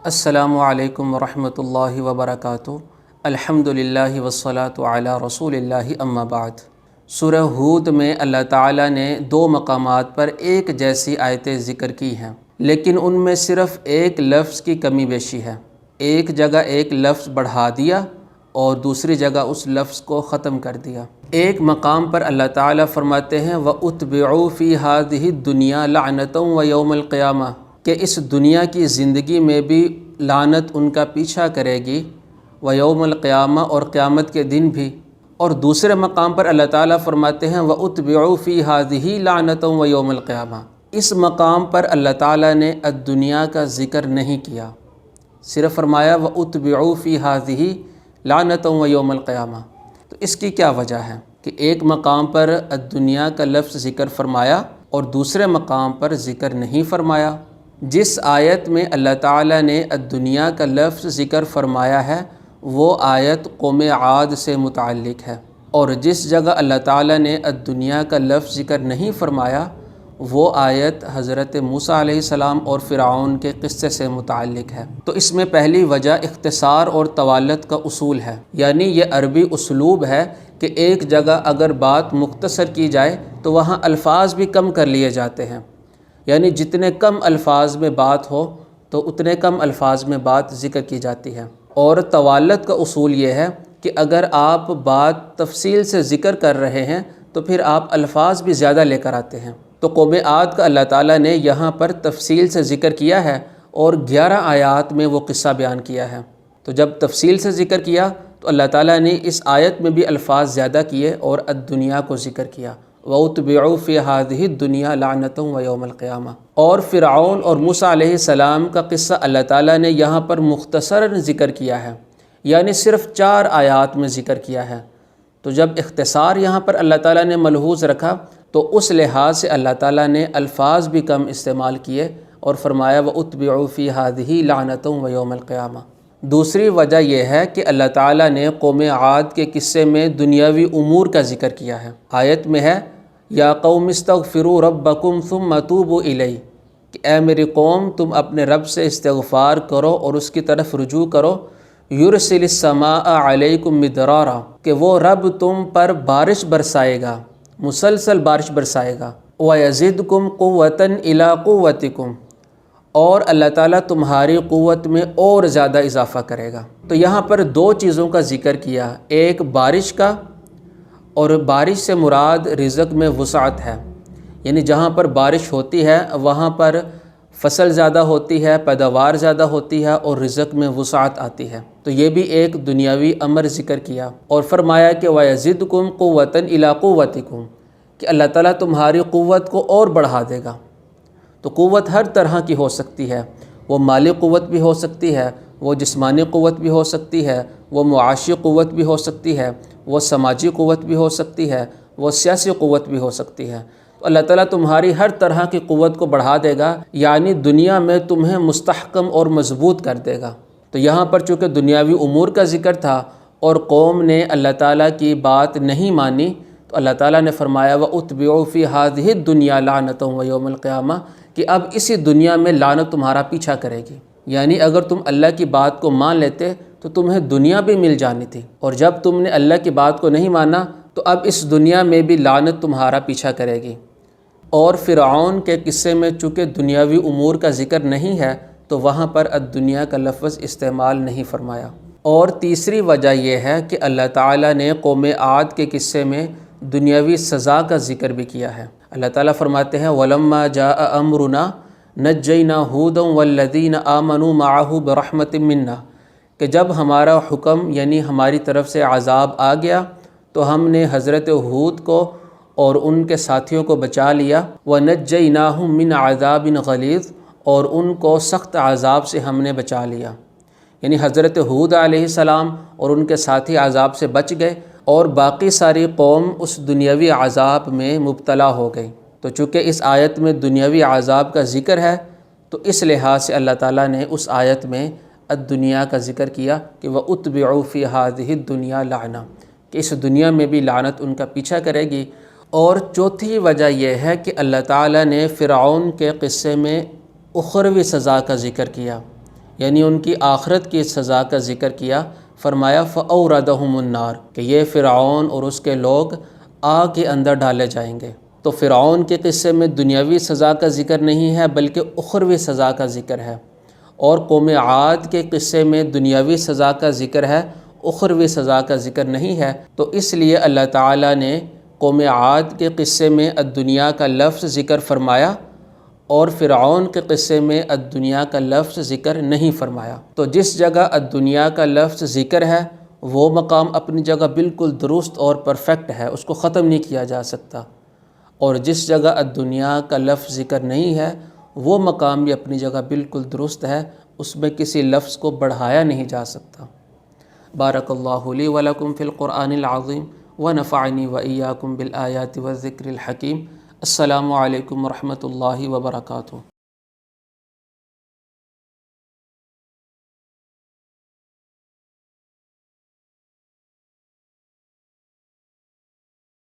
السلام علیکم ورحمۃ اللہ وبرکاتہ۔ الحمدللہ والصلاۃ علی رسول اللہ اما بعد۔ سورہ ہود میں اللہ تعالیٰ نے دو مقامات پر ایک جیسی آیتیں ذکر کی ہیں، لیکن ان میں صرف ایک لفظ کی کمی بیشی ہے۔ ایک جگہ ایک لفظ بڑھا دیا اور دوسری جگہ اس لفظ کو ختم کر دیا۔ ایک مقام پر اللہ تعالیٰ فرماتے ہیں وَأُتْبِعُوا فِي هَذِهِ الدُّنْيَا لَعْنَةً وَيَوْمَ الْقِيَامَةِ، کہ اس دنیا کی زندگی میں بھی لعنت ان کا پیچھا کرے گی، وَيَوْمَ الْقِيَامَةِ، اور قیامت کے دن بھی۔ اور دوسرے مقام پر اللہ تعالیٰ فرماتے ہیں وَأُتْبِعُوا فِي هَذِهِ لَعْنَةً وَيَوْمَ الْقِيَامَةِ۔ اس مقام پر اللہ تعالیٰ نے الدنیا کا ذکر نہیں کیا، صرف فرمایا وَأُتْبِعُوا فِي هَذِهِ لَعْنَةً وَيَوْمَ الْقِيَامَةِ۔ تو اس کی کیا وجہ ہے کہ ایک مقام پر الدنیا کا لفظ ذکر فرمایا اور دوسرے مقام پر ذکر نہیں فرمایا؟ جس آیت میں اللہ تعالیٰ نے الدنیا کا لفظ ذکر فرمایا ہے وہ آیت قوم عاد سے متعلق ہے، اور جس جگہ اللہ تعالیٰ نے الدنیا کا لفظ ذکر نہیں فرمایا وہ آیت حضرت موسیٰ علیہ السلام اور فرعون کے قصے سے متعلق ہے۔ تو اس میں پہلی وجہ اختصار اور طوالت کا اصول ہے، یعنی یہ عربی اسلوب ہے کہ ایک جگہ اگر بات مختصر کی جائے تو وہاں الفاظ بھی کم کر لیے جاتے ہیں، یعنی جتنے کم الفاظ میں بات ہو تو اتنے کم الفاظ میں بات ذکر کی جاتی ہے۔ اور طوالت کا اصول یہ ہے کہ اگر آپ بات تفصیل سے ذکر کر رہے ہیں تو پھر آپ الفاظ بھی زیادہ لے کر آتے ہیں۔ تو قوم عاد کا اللہ تعالیٰ نے یہاں پر تفصیل سے ذکر کیا ہے اور 11 آیات میں وہ قصہ بیان کیا ہے۔ تو جب تفصیل سے ذکر کیا تو اللہ تعالیٰ نے اس آیت میں بھی الفاظ زیادہ کیے اور الدنیا کو ذکر کیا، وَأُتْبِعُوا فِي هَذِهِ الدُّنْيَا لَعْنَةً وَيَوْمَ الْقِيَامَةِ۔ اور فرعون اور موسیٰ علیہ السلام کا قصہ اللہ تعالیٰ نے یہاں پر مختصراً ذکر کیا ہے، یعنی صرف 4 آیات میں ذکر کیا ہے۔ تو جب اختصار یہاں پر اللہ تعالیٰ نے ملحوظ رکھا تو اس لحاظ سے اللہ تعالیٰ نے الفاظ بھی کم استعمال کیے اور فرمایا وَأُتْبِعُوا فِي هَذِهِ لَعْنَةً وَيَوْمَ الْقِيَامَةِ۔ دوسری وجہ یہ ہے کہ اللہ تعالیٰ نے قوم عاد کے قصے میں دنیاوی امور کا ذکر کیا ہے۔ آیت میں ہے یا قوم استغفروا ربکم ثم توبوا الیہ، کہ اے میری قوم تم اپنے رب سے استغفار کرو اور اس کی طرف رجوع کرو، یرسل السماء علیکم مدرارا، کہ وہ رب تم پر بارش برسائے گا، مسلسل بارش برسائے گا، وَيَزِدْكُمْ قُوَّةً إِلَىٰ قُوَّتِكُمْ، اور اللہ تعالیٰ تمہاری قوت میں اور زیادہ اضافہ کرے گا۔ تو یہاں پر 2 چیزوں کا ذکر کیا، ایک بارش کا، اور بارش سے مراد رزق میں وسعت ہے، یعنی جہاں پر بارش ہوتی ہے وہاں پر فصل زیادہ ہوتی ہے، پیداوار زیادہ ہوتی ہے اور رزق میں وسعت آتی ہے۔ تو یہ بھی ایک دنیاوی امر ذکر کیا اور فرمایا کہ وَيَزِدْكُمْ قُوَّةً إِلَىٰ قُوَّتِكُمْ، کہ اللہ تعالیٰ تمہاری قوت کو اور بڑھا دے گا۔ تو قوت ہر طرح کی ہو سکتی ہے، وہ مالی قوت بھی ہو سکتی ہے، وہ جسمانی قوت بھی ہو سکتی ہے، وہ معاشی قوت بھی ہو سکتی ہے، وہ سماجی قوت بھی ہو سکتی ہے، وہ سیاسی قوت بھی ہو سکتی ہے۔ تو اللہ تعالیٰ تمہاری ہر طرح کی قوت کو بڑھا دے گا، یعنی دنیا میں تمہیں مستحکم اور مضبوط کر دے گا۔ تو یہاں پر چونکہ دنیاوی امور کا ذکر تھا اور قوم نے اللہ تعالیٰ کی بات نہیں مانی تو اللہ تعالیٰ نے فرمایا وَأُتْبِعُوا فِي هَذِهِ الدُّنْيَا لَعْنَةً وَيَوْمَ الْقِيَامَةِ، کہ اب اسی دنیا میں لعنت تمہارا پیچھا کرے گی۔ یعنی اگر تم اللہ کی بات کو مان لیتے تو تمہیں دنیا بھی مل جانی تھی، اور جب تم نے اللہ کی بات کو نہیں مانا تو اب اس دنیا میں بھی لعنت تمہارا پیچھا کرے گی۔ اور فرعون کے قصے میں چونکہ دنیاوی امور کا ذکر نہیں ہے تو وہاں پر الدنیا کا لفظ استعمال نہیں فرمایا۔ اور تیسری وجہ یہ ہے کہ اللہ تعالیٰ نے قوم عاد کے قصے میں دنیاوی سزا کا ذکر بھی کیا ہے۔ اللہ تعالیٰ فرماتے ہیں وَلَمَّا جَاءَ أَمْرُنَا نَجَّيْنَا هُودًا وَالَّذِينَ آمَنُوا مَعَهُ بِرَحْمَةٍ مِنَّا، کہ جب ہمارا حکم یعنی ہماری طرف سے عذاب آ گیا تو ہم نے حضرت ہود کو اور ان کے ساتھیوں کو بچا لیا، وَنَجَّيْنَاهُم مِّنْ عَذَابٍ غَلِيظٍ، اور ان کو سخت عذاب سے ہم نے بچا لیا، یعنی حضرت ہود علیہ السلام اور ان کے ساتھی عذاب سے بچ گئے اور باقی ساری قوم اس دنیاوی عذاب میں مبتلا ہو گئی۔ تو چونکہ اس آیت میں دنیاوی عذاب کا ذکر ہے تو اس لحاظ سے اللہ تعالیٰ نے اس آیت میں الدنیا کا ذکر کیا کہ وَأُتْبِعُوا فِي هَذِهِ الدُّنْيَا لَعْنَةً، کہ اس دنیا میں بھی لعنت ان کا پیچھا کرے گی۔ اور چوتھی وجہ یہ ہے کہ اللہ تعالیٰ نے فرعون کے قصے میں اخروی سزا کا ذکر کیا، یعنی ان کی آخرت کی سزا کا ذکر کیا، فرمایا فَأَوْرَدَهُمُ النَّارِ کہ یہ فرعون اور اس کے لوگ آگ کے اندر ڈالے جائیں گے۔ تو فرعون کے قصے میں دنیاوی سزا کا ذکر نہیں ہے بلکہ اخروی سزا کا ذکر ہے، اور قوم عاد کے قصے میں دنیاوی سزا کا ذکر ہے، اخروی سزا کا ذکر نہیں ہے۔ تو اس لیے اللہ تعالیٰ نے قوم عاد کے قصے میں الدنیا کا لفظ ذکر فرمایا اور فرعون کے قصے میں الدنیا کا لفظ ذکر نہیں فرمایا۔ تو جس جگہ الدنیا کا لفظ ذکر ہے وہ مقام اپنی جگہ بالکل درست اور پرفیکٹ ہے، اس کو ختم نہیں کیا جا سکتا، اور جس جگہ الدنیا کا لفظ ذکر نہیں ہے وہ مقام بھی اپنی جگہ بالکل درست ہے، اس میں کسی لفظ کو بڑھایا نہیں جا سکتا۔ بارک اللہ لی ولکم فی القرآن العظیم ونفعنی وإیاکم بالآیات والذکر الحکیم۔ السلام علیکم ورحمۃ اللہ وبرکاتہ۔